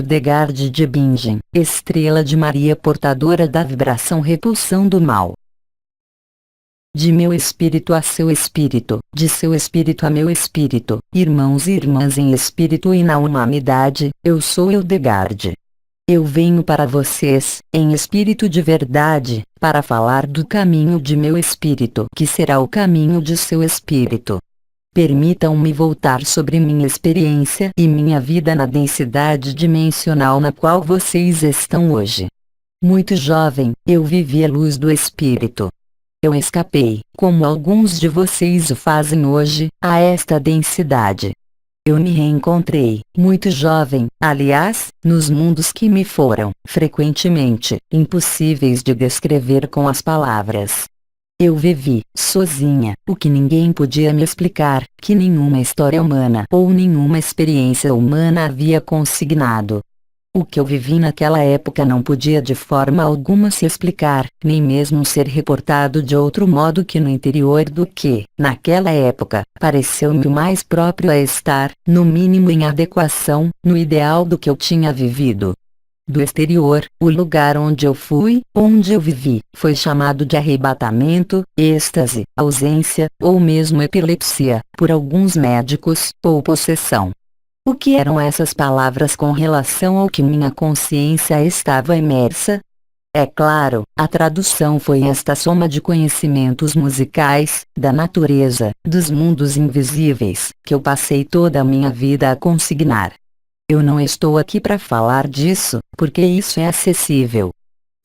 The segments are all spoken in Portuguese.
Hildegard de Bingen, estrela de Maria portadora da vibração repulsão do mal. De meu espírito a seu espírito, de seu espírito a meu espírito, irmãos e irmãs em espírito e na humanidade, eu sou Hildegard. Eu venho para vocês, em espírito de verdade, para falar do caminho de meu espírito, que será o caminho de seu espírito. Permitam-me voltar sobre minha experiência e minha vida na densidade dimensional na qual vocês estão hoje. Muito jovem, eu vivi a luz do espírito. Eu escapei, como alguns de vocês o fazem hoje, a esta densidade. Eu me reencontrei, muito jovem, aliás, nos mundos que me foram, frequentemente, impossíveis de descrever com as palavras. Eu vivi, sozinha, o que ninguém podia me explicar, que nenhuma história humana ou nenhuma experiência humana havia consignado. O que eu vivi naquela época não podia de forma alguma se explicar, nem mesmo ser reportado de outro modo que no interior do que, naquela época, pareceu-me o mais próprio a estar, no mínimo em adequação, no ideal do que eu tinha vivido. Do exterior, o lugar onde eu fui, onde eu vivi, foi chamado de arrebatamento, êxtase, ausência, ou mesmo epilepsia, por alguns médicos, ou possessão. O que eram essas palavras com relação ao que minha consciência estava imersa? É claro, a tradução foi esta soma de conhecimentos musicais, da natureza, dos mundos invisíveis, que eu passei toda a minha vida a consignar. Eu não estou aqui para falar disso, porque isso é acessível.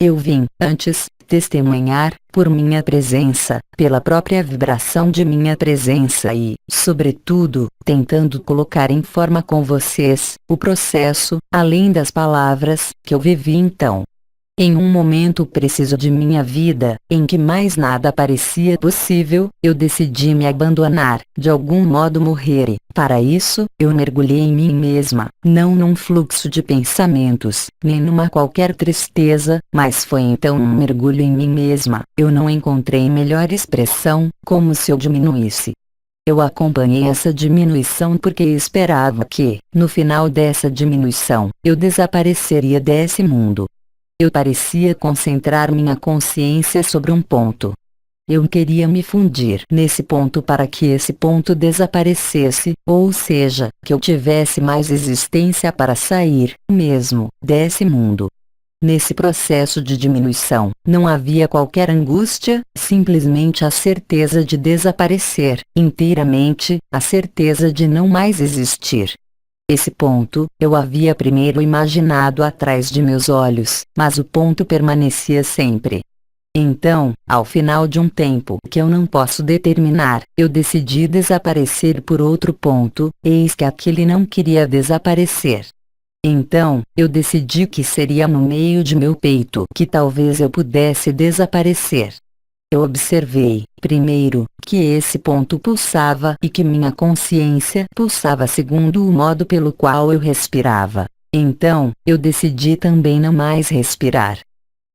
Eu vim, antes, testemunhar, por minha presença, pela própria vibração de minha presença e, sobretudo, tentando colocar em forma com vocês, o processo, além das palavras, que eu vivi então. Em um momento preciso de minha vida, em que mais nada parecia possível, eu decidi me abandonar, de algum modo morrer e, para isso, eu mergulhei em mim mesma, não num fluxo de pensamentos, nem numa qualquer tristeza, mas foi então um mergulho em mim mesma, eu não encontrei melhor expressão, como se eu diminuísse. Eu acompanhei essa diminuição porque esperava que, no final dessa diminuição, eu desapareceria desse mundo. Eu parecia concentrar minha consciência sobre um ponto. Eu queria me fundir nesse ponto para que esse ponto desaparecesse, ou seja, que eu tivesse mais existência para sair, mesmo, desse mundo. Nesse processo de diminuição, não havia qualquer angústia, simplesmente a certeza de desaparecer, inteiramente, a certeza de não mais existir. Esse ponto, eu havia primeiro imaginado atrás de meus olhos, mas o ponto permanecia sempre. Então, ao final de um tempo que eu não posso determinar, eu decidi desaparecer por outro ponto, eis que aquele não queria desaparecer. Então, eu decidi que seria no meio de meu peito que talvez eu pudesse desaparecer. Eu observei, primeiro, que esse ponto pulsava e que minha consciência pulsava segundo o modo pelo qual eu respirava. Então, eu decidi também não mais respirar.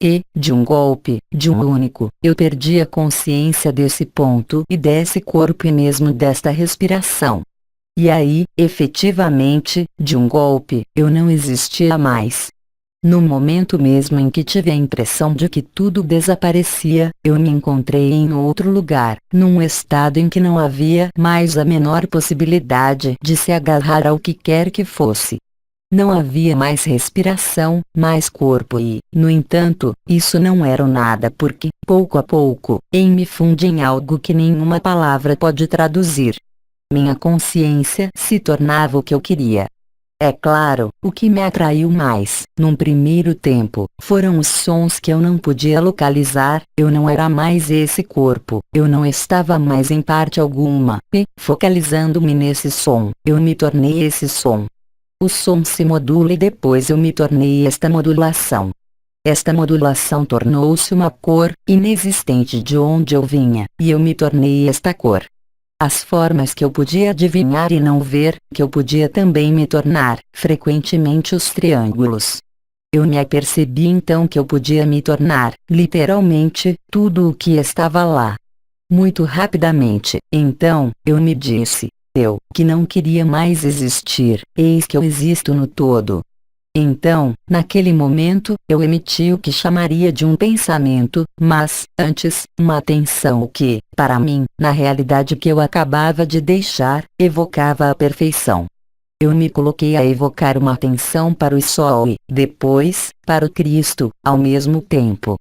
E, de um golpe, de um único, eu perdi a consciência desse ponto e desse corpo e mesmo desta respiração. E aí, efetivamente, de um golpe, eu não existia mais. No momento mesmo em que tive a impressão de que tudo desaparecia, eu me encontrei em outro lugar, num estado em que não havia mais a menor possibilidade de se agarrar ao que quer que fosse. Não havia mais respiração, mais corpo e, no entanto, isso não era nada porque, pouco a pouco, me fundi em algo que nenhuma palavra pode traduzir. Minha consciência se tornava o que eu queria. É claro, o que me atraiu mais, num primeiro tempo, foram os sons que eu não podia localizar, eu não era mais esse corpo, eu não estava mais em parte alguma, e, focalizando-me nesse som, eu me tornei esse som. O som se modula e depois eu me tornei esta modulação. Esta modulação tornou-se uma cor, inexistente de onde eu vinha, e eu me tornei esta cor. As formas que eu podia adivinhar e não ver, que eu podia também me tornar, frequentemente os triângulos. Eu me apercebi então que eu podia me tornar, literalmente, tudo o que estava lá. Muito rapidamente, então, eu me disse, eu, que não queria mais existir, eis que eu existo no todo. Então, naquele momento, eu emiti o que chamaria de um pensamento, mas, antes, uma atenção que, para mim, na realidade que eu acabava de deixar, evocava a perfeição. Eu me coloquei a evocar uma atenção para o Sol e, depois, para o Cristo, ao mesmo tempo.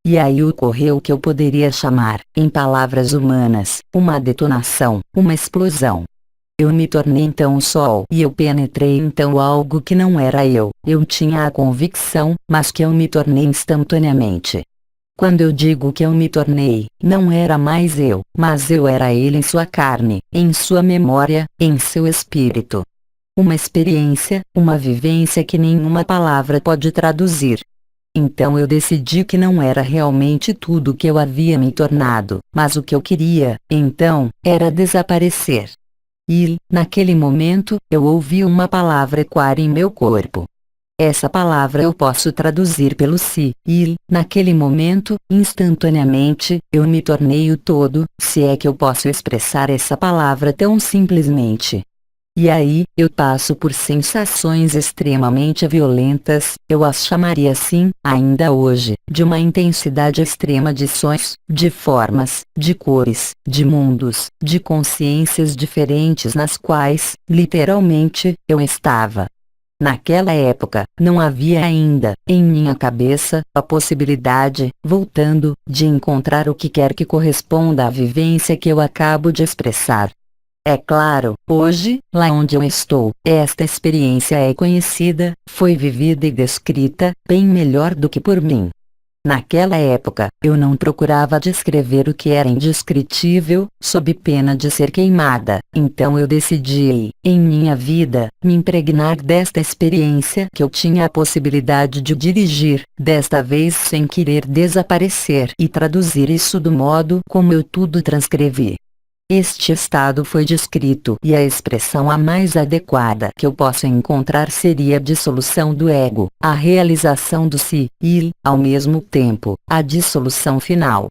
E aí ocorreu o que eu poderia chamar, em palavras humanas, uma detonação, uma explosão. Eu me tornei então o Sol e eu penetrei então algo que não era eu tinha a convicção, mas que eu me tornei instantaneamente. Quando eu digo que eu me tornei, não era mais eu, mas eu era ele em sua carne, em sua memória, em seu espírito. Uma experiência, uma vivência que nenhuma palavra pode traduzir. Então eu decidi que não era realmente tudo o que eu havia me tornado, mas o que eu queria, então, era desaparecer. E, naquele momento, eu ouvi uma palavra ecoar em meu corpo. Essa palavra eu posso traduzir pelo si, e, naquele momento, instantaneamente, eu me tornei o todo, se é que eu posso expressar essa palavra tão simplesmente. E aí, eu passo por sensações extremamente violentas, eu as chamaria assim, ainda hoje, de uma intensidade extrema de sons, de formas, de cores, de mundos, de consciências diferentes nas quais, literalmente, eu estava. Naquela época, não havia ainda, em minha cabeça, a possibilidade, voltando, de encontrar o que quer que corresponda à vivência que eu acabo de expressar. É claro, hoje, lá onde eu estou, esta experiência é conhecida, foi vivida e descrita, bem melhor do que por mim. Naquela época, eu não procurava descrever o que era indescritível, sob pena de ser queimada, então eu decidi, em minha vida, me impregnar desta experiência que eu tinha a possibilidade de dirigir, desta vez sem querer desaparecer e traduzir isso do modo como eu tudo transcrevi. Este estado foi descrito e a expressão a mais adequada que eu posso encontrar seria a dissolução do ego, a realização do si, e, ao mesmo tempo, a dissolução final.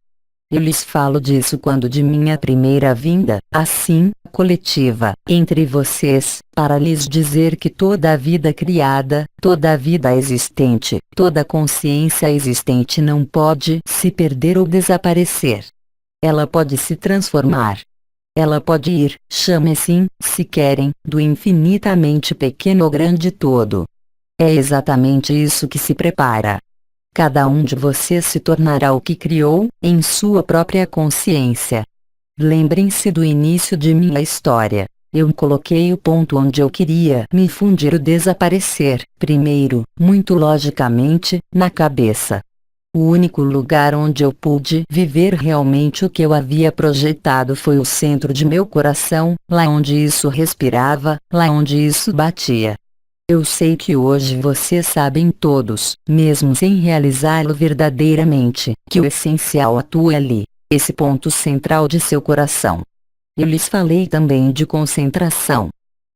Eu lhes falo disso quando de minha primeira vinda, assim, coletiva, entre vocês, para lhes dizer que toda a vida criada, toda a vida existente, toda a consciência existente não pode se perder ou desaparecer. Ela pode se transformar. Ela pode ir, chame-se, se querem, do infinitamente pequeno ao grande todo. É exatamente isso que se prepara. Cada um de vocês se tornará o que criou, em sua própria consciência. Lembrem-se do início de minha história. Eu coloquei o ponto onde eu queria me fundir ou desaparecer, primeiro, muito logicamente, na cabeça. O único lugar onde eu pude viver realmente o que eu havia projetado foi o centro de meu coração, lá onde isso respirava, lá onde isso batia. Eu sei que hoje vocês sabem todos, mesmo sem realizá-lo verdadeiramente, que o essencial atua ali, esse ponto central de seu coração. Eu lhes falei também de concentração.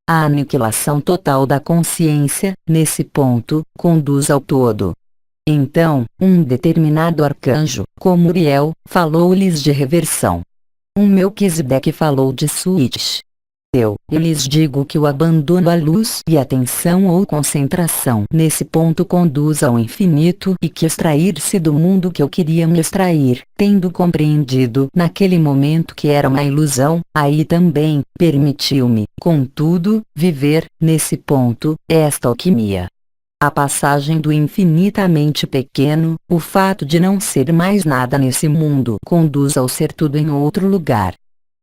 A aniquilação total da consciência, nesse ponto, conduz ao todo. Então, um determinado arcanjo, como Uriel, falou-lhes de reversão. Um Melquisedeque falou de switch. Eu lhes digo que o abandono à luz e atenção ou concentração nesse ponto conduz ao infinito e que extrair-se do mundo que eu queria me extrair, tendo compreendido naquele momento que era uma ilusão, aí também, permitiu-me, contudo, viver, nesse ponto, esta alquimia. A passagem do infinitamente pequeno, o fato de não ser mais nada nesse mundo conduz ao ser tudo em outro lugar.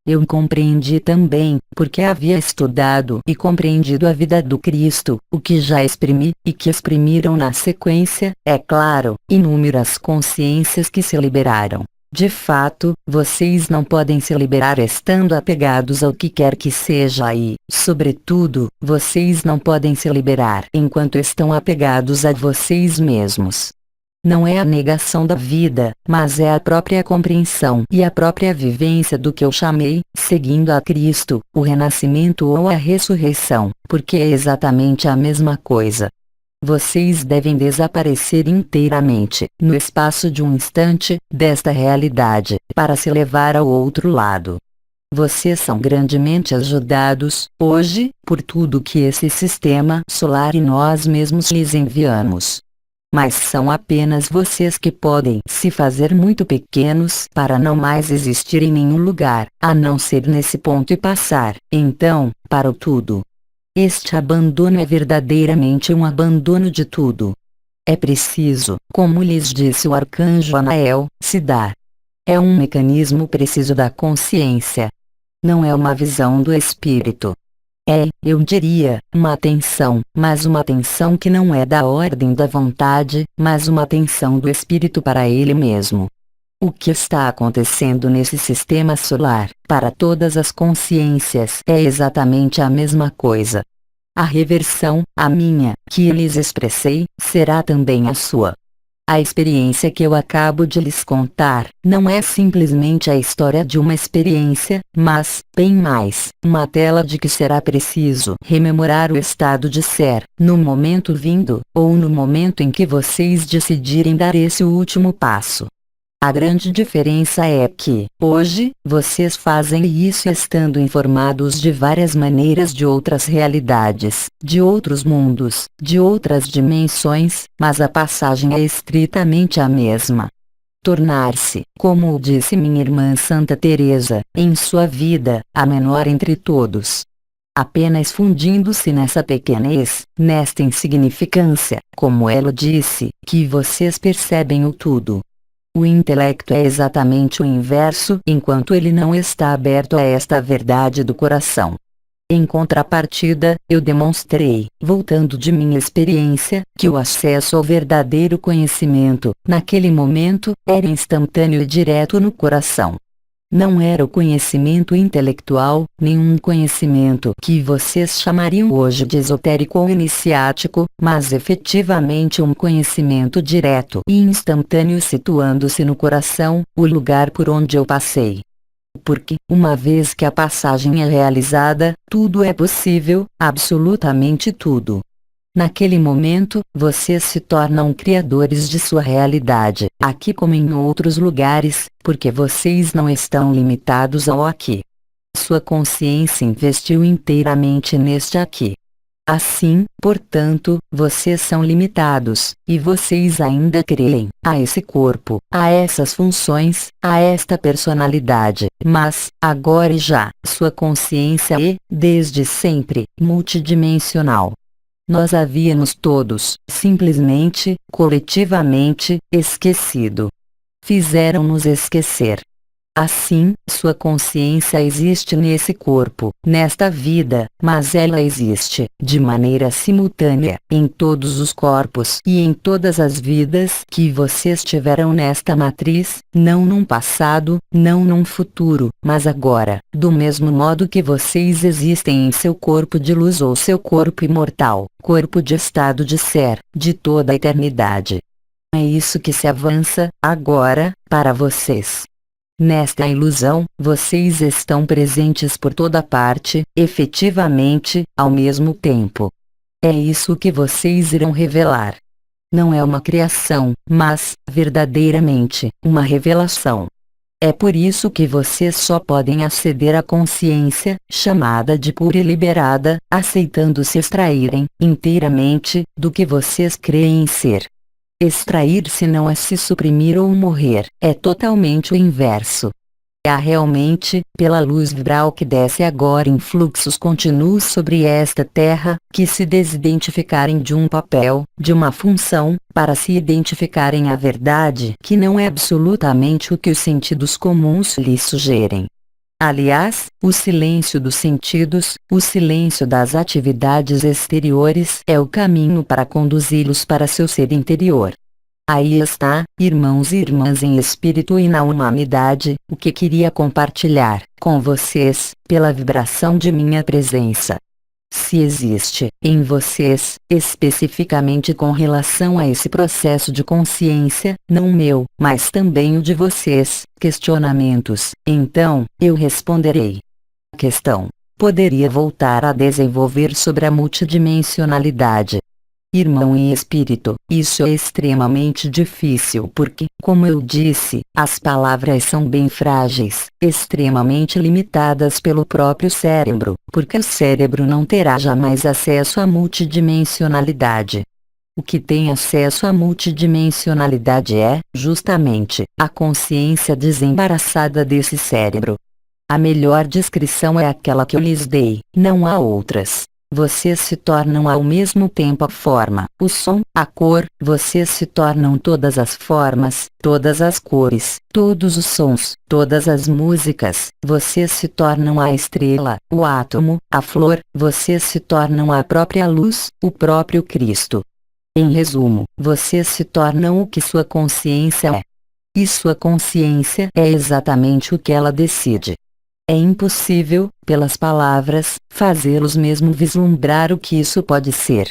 Eu compreendi também, porque havia estudado e compreendido a vida do Cristo, o que já exprimi, e que exprimiram na sequência, é claro, inúmeras consciências que se liberaram. De fato, vocês não podem se liberar estando apegados ao que quer que seja e, sobretudo, vocês não podem se liberar enquanto estão apegados a vocês mesmos. Não é a negação da vida, mas é a própria compreensão e a própria vivência do que eu chamei, seguindo a Cristo, o renascimento ou a ressurreição, porque é exatamente a mesma coisa. Vocês devem desaparecer inteiramente, no espaço de um instante, desta realidade, para se levar ao outro lado. vocês são grandemente ajudados, hoje, por tudo que esse sistema solar e nós mesmos lhes enviamos. Mas são apenas vocês que podem se fazer muito pequenos para não mais existir em nenhum lugar, a não ser nesse ponto e passar, então, para o tudo. Este abandono é verdadeiramente um abandono de tudo. É preciso, como lhes disse o arcanjo Anael, se dar. É um mecanismo preciso da consciência. Não é uma visão do espírito. É, eu diria, uma atenção, mas uma atenção que não é da ordem da vontade, mas uma atenção do espírito para ele mesmo. O que está acontecendo nesse sistema solar, para todas as consciências, é exatamente a mesma coisa. A reversão, a minha, que lhes expressei, será também a sua. A experiência que eu acabo de lhes contar, não é simplesmente a história de uma experiência, mas, bem mais, uma tela de que será preciso rememorar o estado de ser, no momento vindo, ou no momento em que vocês decidirem dar esse último passo. A grande diferença é que, hoje, vocês fazem isso estando informados de várias maneiras de outras realidades, de outros mundos, de outras dimensões, mas a passagem é estritamente a mesma. Tornar-se, como disse minha irmã Santa Teresa, em sua vida, a menor entre todos. Apenas fundindo-se nessa pequenez, nesta insignificância, como ela disse, que vocês percebem o tudo. O intelecto é exatamente o inverso enquanto ele não está aberto a esta verdade do coração. Em contrapartida, eu demonstrei, voltando de minha experiência, que o acesso ao verdadeiro conhecimento, naquele momento, era instantâneo e direto no coração. Não era o conhecimento intelectual, nenhum conhecimento que vocês chamariam hoje de esotérico ou iniciático, mas efetivamente um conhecimento direto e instantâneo situando-se no coração, o lugar por onde eu passei. Porque, uma vez que a passagem é realizada, tudo é possível, absolutamente tudo. Naquele momento, vocês se tornam criadores de sua realidade, aqui como em outros lugares, porque vocês não estão limitados ao aqui. Sua consciência investiu inteiramente neste aqui. Assim, portanto, vocês são limitados, e vocês ainda creem, a esse corpo, a essas funções, a esta personalidade, mas, agora e já, sua consciência é, desde sempre, multidimensional. Nós havíamos todos, simplesmente, coletivamente, esquecido. Fizeram-nos esquecer. Assim, sua consciência existe nesse corpo, nesta vida, mas ela existe, de maneira simultânea, em todos os corpos e em todas as vidas que vocês tiveram nesta matriz, não num passado, não num futuro, mas agora, do mesmo modo que vocês existem em seu corpo de luz ou seu corpo imortal, corpo de estado de ser, de toda a eternidade. É isso que se avança, agora, para vocês. Nesta ilusão, vocês estão presentes por toda parte, efetivamente, ao mesmo tempo. É isso que vocês irão revelar. Não é uma criação, mas, verdadeiramente, uma revelação. É por isso que vocês só podem aceder à consciência, chamada de pura e liberada, aceitando se extraírem, inteiramente, do que vocês creem ser. Extrair-se não é se suprimir ou morrer, é totalmente o inverso. Há realmente, pela luz vibral que desce agora em fluxos contínuos sobre esta terra, que se desidentificarem de um papel, de uma função, para se identificarem à verdade que não é absolutamente o que os sentidos comuns lhes sugerem. Aliás, o silêncio dos sentidos, o silêncio das atividades exteriores é o caminho para conduzi-los para seu ser interior. Aí está, irmãos e irmãs em espírito e na humanidade, o que queria compartilhar com vocês, pela vibração de minha presença. Se existe, em vocês, especificamente com relação a esse processo de consciência, não o meu, mas também o de vocês, questionamentos, então, eu responderei. Questão: poderia voltar a desenvolver sobre a multidimensionalidade? irmão em espírito. Isso é extremamente difícil porque, como eu disse, as palavras são bem frágeis, extremamente limitadas pelo próprio cérebro, porque o cérebro não terá jamais acesso à multidimensionalidade. O que tem acesso à multidimensionalidade é, justamente, a consciência desembaraçada desse cérebro. A melhor descrição é aquela que eu lhes dei, não há outras. Vocês se tornam ao mesmo tempo a forma, o som, a cor, vocês se tornam todas as formas, todas as cores, todos os sons, todas as músicas, vocês se tornam a estrela, o átomo, a flor, vocês se tornam a própria luz, o próprio Cristo. Em resumo, vocês se tornam o que sua consciência é. E sua consciência é exatamente o que ela decide. É impossível, pelas palavras, fazê-los mesmo vislumbrar o que isso pode ser.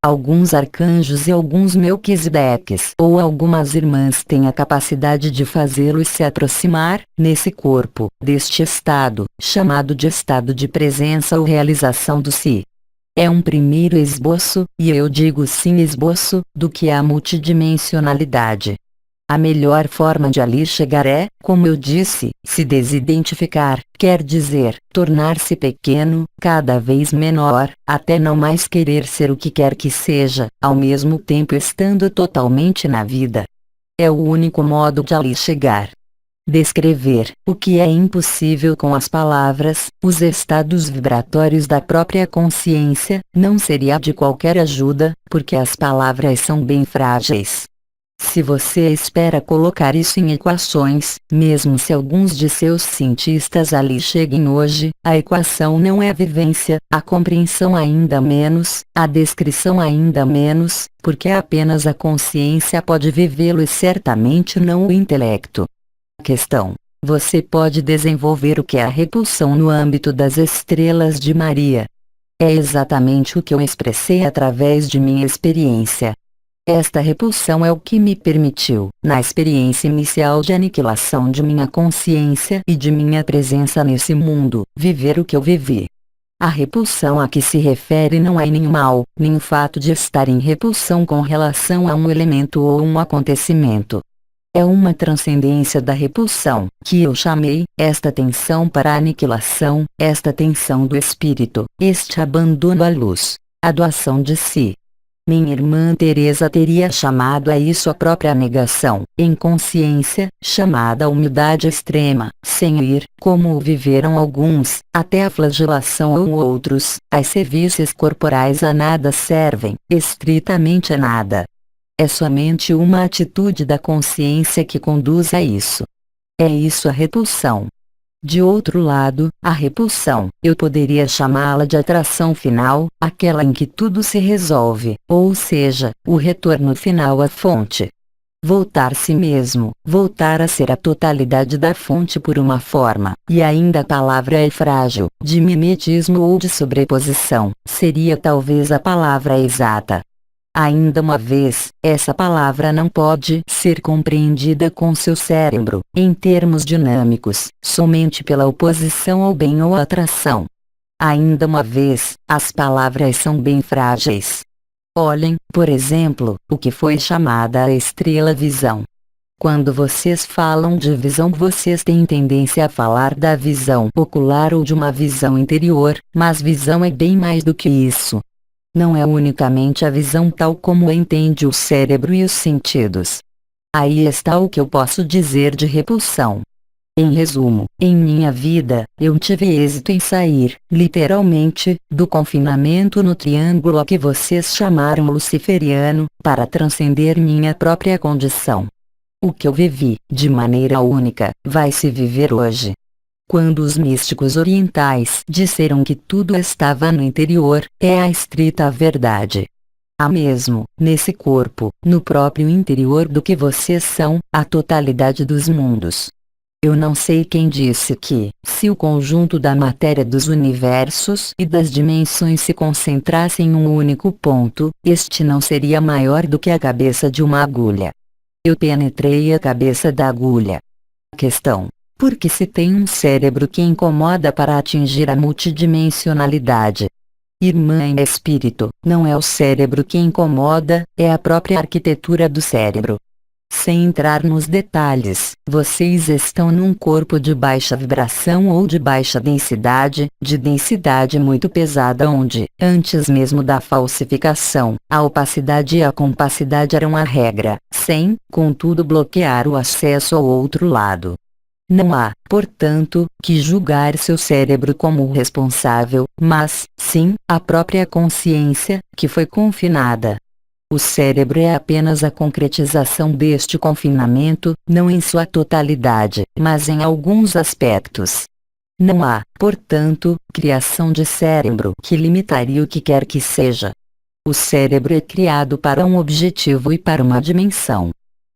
Alguns arcanjos e alguns Melquisedeques ou algumas irmãs têm a capacidade de fazê-los se aproximar, nesse corpo, deste estado, chamado de estado de presença ou realização do si. É um primeiro esboço, e eu digo sim esboço, do que é a multidimensionalidade. A melhor forma de ali chegar é, como eu disse, se desidentificar, quer dizer, tornar-se pequeno, cada vez menor, até não mais querer ser o que quer que seja, ao mesmo tempo estando totalmente na vida. É o único modo de ali chegar. Descrever, o que é impossível com as palavras, os estados vibratórios da própria consciência, não seria de qualquer ajuda, porque as palavras são bem frágeis. Se você espera colocar isso em equações, mesmo se alguns de seus cientistas ali cheguem hoje, a equação não é a vivência, a compreensão ainda menos, a descrição ainda menos, porque apenas a consciência pode vivê-lo e certamente não o intelecto. Questão: você pode desenvolver o que é a repulsão no âmbito das estrelas de Maria. É exatamente o que eu expressei através de minha experiência. Esta repulsão é o que me permitiu, na experiência inicial de aniquilação de minha consciência e de minha presença nesse mundo, viver o que eu vivi. A repulsão a que se refere não é nem o mal, nem o fato de estar em repulsão com relação a um elemento ou um acontecimento. É uma transcendência da repulsão, que eu chamei, esta tensão para a aniquilação, esta tensão do espírito, este abandono à luz, a doação de si. Minha irmã Teresa teria chamado a isso a própria negação, em consciência, chamada humildade extrema, sem ir, como o viveram alguns, até a flagelação ou outros, as serviços corporais a nada servem, estritamente a nada. É somente uma atitude da consciência que conduz a isso. É isso a repulsão. De outro lado, a repulsão, eu poderia chamá-la de atração final, aquela em que tudo se resolve, ou seja, o retorno final à fonte. Voltar-se mesmo, voltar a ser a totalidade da fonte por uma forma, e ainda a palavra é frágil, de mimetismo ou de sobreposição, seria talvez a palavra exata. Ainda uma vez, essa palavra não pode ser compreendida com seu cérebro, em termos dinâmicos, somente pela oposição ao bem ou atração. Ainda uma vez, as palavras são bem frágeis. Olhem, por exemplo, o que foi chamada a estrela-visão. Quando vocês falam de visão, vocês têm tendência a falar da visão ocular ou de uma visão interior, mas visão é bem mais do que isso. Não é unicamente a visão tal como a entende o cérebro e os sentidos. Aí está o que eu posso dizer de repulsão. Em resumo, em minha vida, eu tive êxito em sair, literalmente, do confinamento no triângulo a que vocês chamaram luciferiano, para transcender minha própria condição. O que eu vivi, de maneira única, vai se viver hoje. Quando os místicos orientais disseram que tudo estava no interior, é a estrita verdade. Há mesmo, nesse corpo, no próprio interior do que vocês são, a totalidade dos mundos. Eu não sei quem disse que, se o conjunto da matéria dos universos e das dimensões se concentrasse em um único ponto, este não seria maior do que a cabeça de uma agulha. Eu penetrei a cabeça da agulha. Questão: por que se tem um cérebro que incomoda para atingir a multidimensionalidade? irmã em espírito, não é o cérebro que incomoda, é a própria arquitetura do cérebro. Sem entrar nos detalhes, vocês estão num corpo de baixa vibração ou de baixa densidade, de densidade muito pesada onde, antes mesmo da falsificação, a opacidade e a compacidade eram a regra, sem, contudo, bloquear o acesso ao outro lado. Não há, portanto, que julgar seu cérebro como o responsável, mas, sim, a própria consciência, que foi confinada. O cérebro é apenas a concretização deste confinamento, não em sua totalidade, mas em alguns aspectos. Não há, portanto, criação de cérebro que limitaria o que quer que seja. O cérebro é criado para um objetivo e para uma dimensão.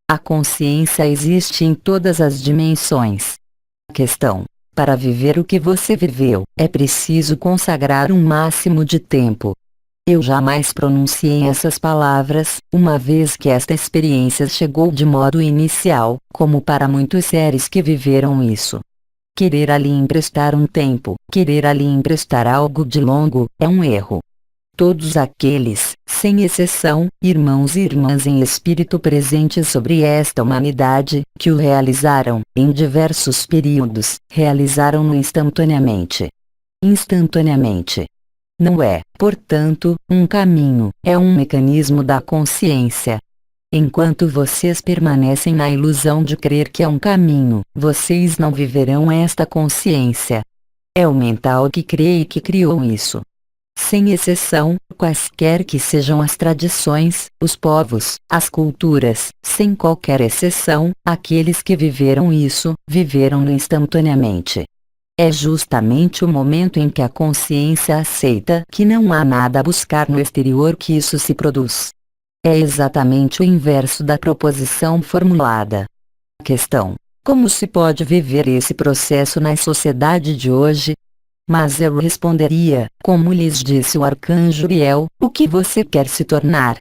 A consciência existe em todas as dimensões. Questão: para viver o que você viveu, é preciso consagrar um máximo de tempo. Eu jamais pronunciei essas palavras, uma vez que esta experiência chegou de modo inicial, como para muitos seres que viveram isso. Querer ali emprestar um tempo, querer ali emprestar algo de longo, é um erro. Todos aqueles, sem exceção, irmãos e irmãs em espírito presentes sobre esta humanidade, que o realizaram, em diversos períodos, realizaram-no instantaneamente. Instantaneamente. Não é, portanto, um caminho, é um mecanismo da consciência. Enquanto vocês permanecem na ilusão de crer que é um caminho, vocês não viverão esta consciência. É o mental que crê e que criou isso. Sem exceção, quaisquer que sejam as tradições, os povos, as culturas, sem qualquer exceção, aqueles que viveram isso, viveram-no instantaneamente. É justamente o momento em que a consciência aceita que não há nada a buscar no exterior que isso se produz. É exatamente o inverso da proposição formulada. Questão: como se pode viver esse processo na sociedade de hoje? Mas eu responderia, como lhes disse o arcanjo Uriel, o que você quer se tornar?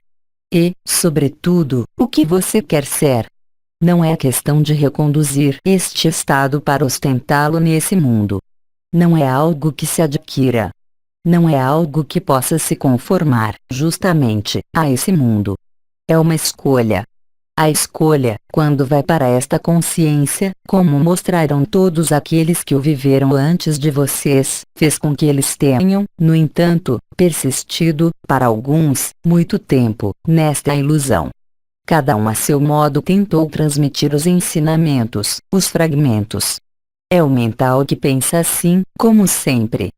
E, sobretudo, o que você quer ser? Não é questão de reconduzir este estado para ostentá-lo nesse mundo. Não é algo que se adquira. Não é algo que possa se conformar, justamente, a esse mundo. É uma escolha. A escolha, quando vai para esta consciência, como mostraram todos aqueles que o viveram antes de vocês, fez com que eles tenham, no entanto, persistido, para alguns, muito tempo, nesta ilusão. Cada um a seu modo tentou transmitir os ensinamentos, os fragmentos. É o mental que pensa assim, como sempre.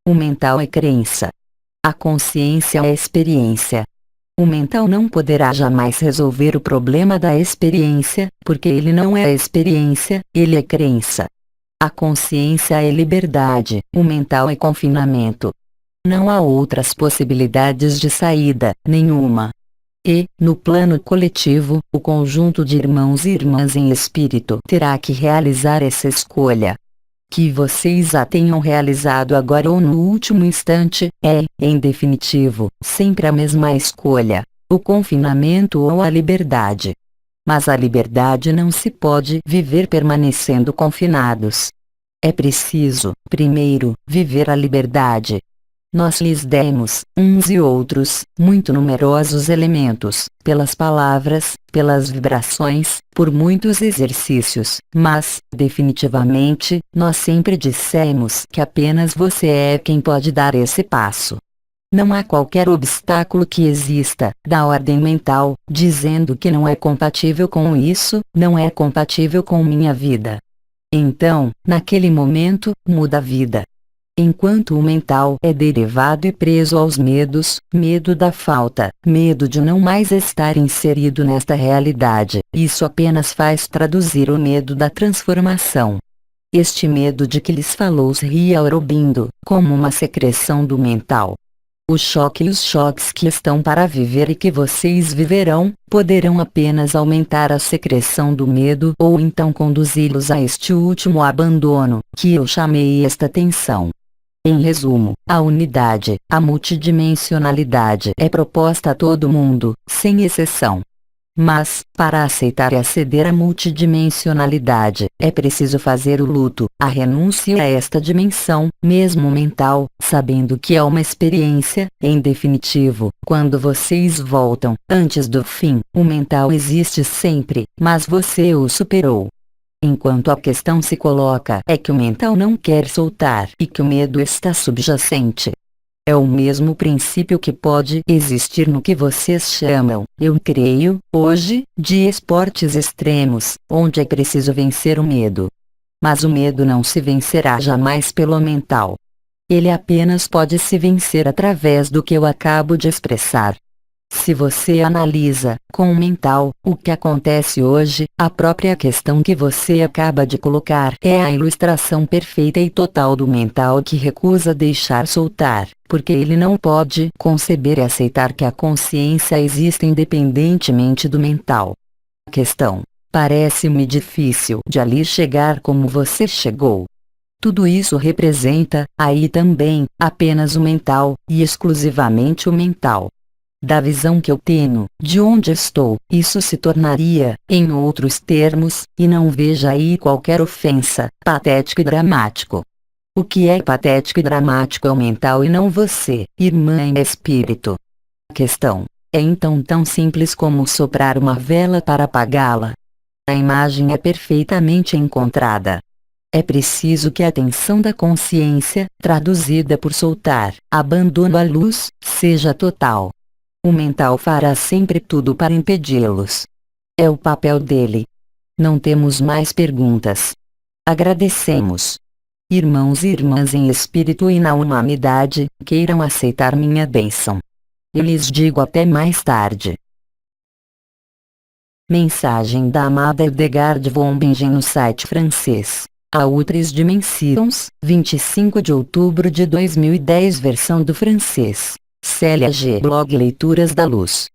O mental é crença. A consciência é experiência. O mental não poderá jamais resolver o problema da experiência, porque ele não é a experiência, ele é crença. A consciência é liberdade, o mental é confinamento. Não há outras possibilidades de saída, nenhuma. E, no plano coletivo, o conjunto de irmãos e irmãs em espírito terá que realizar essa escolha. Que vocês a tenham realizado agora ou no último instante, é, em definitivo, sempre a mesma escolha: o confinamento ou a liberdade. Mas a liberdade não se pode viver permanecendo confinados. É preciso, primeiro, viver a liberdade. Nós lhes demos, uns e outros, muito numerosos elementos, pelas palavras, pelas vibrações, por muitos exercícios, mas, definitivamente, nós sempre dissemos que apenas você é quem pode dar esse passo. Não há qualquer obstáculo que exista, da ordem mental, dizendo que não é compatível com isso, não é compatível com minha vida. Então, naquele momento, muda a vida. Enquanto o mental é derivado e preso aos medos, medo da falta, medo de não mais estar inserido nesta realidade, isso apenas faz traduzir o medo da transformação. Este medo de que lhes falou Sri Aurobindo, como uma secreção do mental. O choque e os choques que estão para viver e que vocês viverão, poderão apenas aumentar a secreção do medo ou então conduzi-los a este último abandono, que eu chamei esta tensão. Em resumo, a unidade, a multidimensionalidade é proposta a todo mundo, sem exceção. Mas, para aceitar e aceder à multidimensionalidade, é preciso fazer o luto, a renúncia a esta dimensão, mesmo mental, sabendo que é uma experiência. Em definitivo, quando vocês voltam, antes do fim, o mental existe sempre, mas você o superou. Enquanto a questão se coloca é que o mental não quer soltar e que o medo está subjacente. É o mesmo princípio que pode existir no que vocês chamam, eu creio, hoje, de esportes extremos, onde é preciso vencer o medo. Mas o medo não se vencerá jamais pelo mental. Ele apenas pode se vencer através do que eu acabo de expressar. Se você analisa, com o mental, o que acontece hoje, a própria questão que você acaba de colocar é a ilustração perfeita e total do mental que recusa deixar soltar, porque ele não pode conceber e aceitar que a consciência exista independentemente do mental. A questão: parece-me difícil de ali chegar como você chegou. Tudo isso representa, aí também, apenas o mental, e exclusivamente o mental. Da visão que eu tenho, de onde estou, isso se tornaria, em outros termos, e não veja aí qualquer ofensa, patético e dramático. O que é patético e dramático é o mental e não você, irmã em espírito. A questão é então tão simples como soprar uma vela para apagá-la. A imagem é perfeitamente encontrada. É preciso que a atenção da consciência, traduzida por soltar, abandono à luz, seja total. O mental fará sempre tudo para impedi-los. É o papel dele. Não temos mais perguntas. Agradecemos. Irmãos e irmãs em espírito e na humanidade, queiram aceitar minha bênção. Eu lhes digo até mais tarde. Mensagem da amada Hildegard von Bingen no site francês. A Outras Dimensões, 25 de outubro de 2010. Versão do francês. Célia G. Blog Leituras da Luz.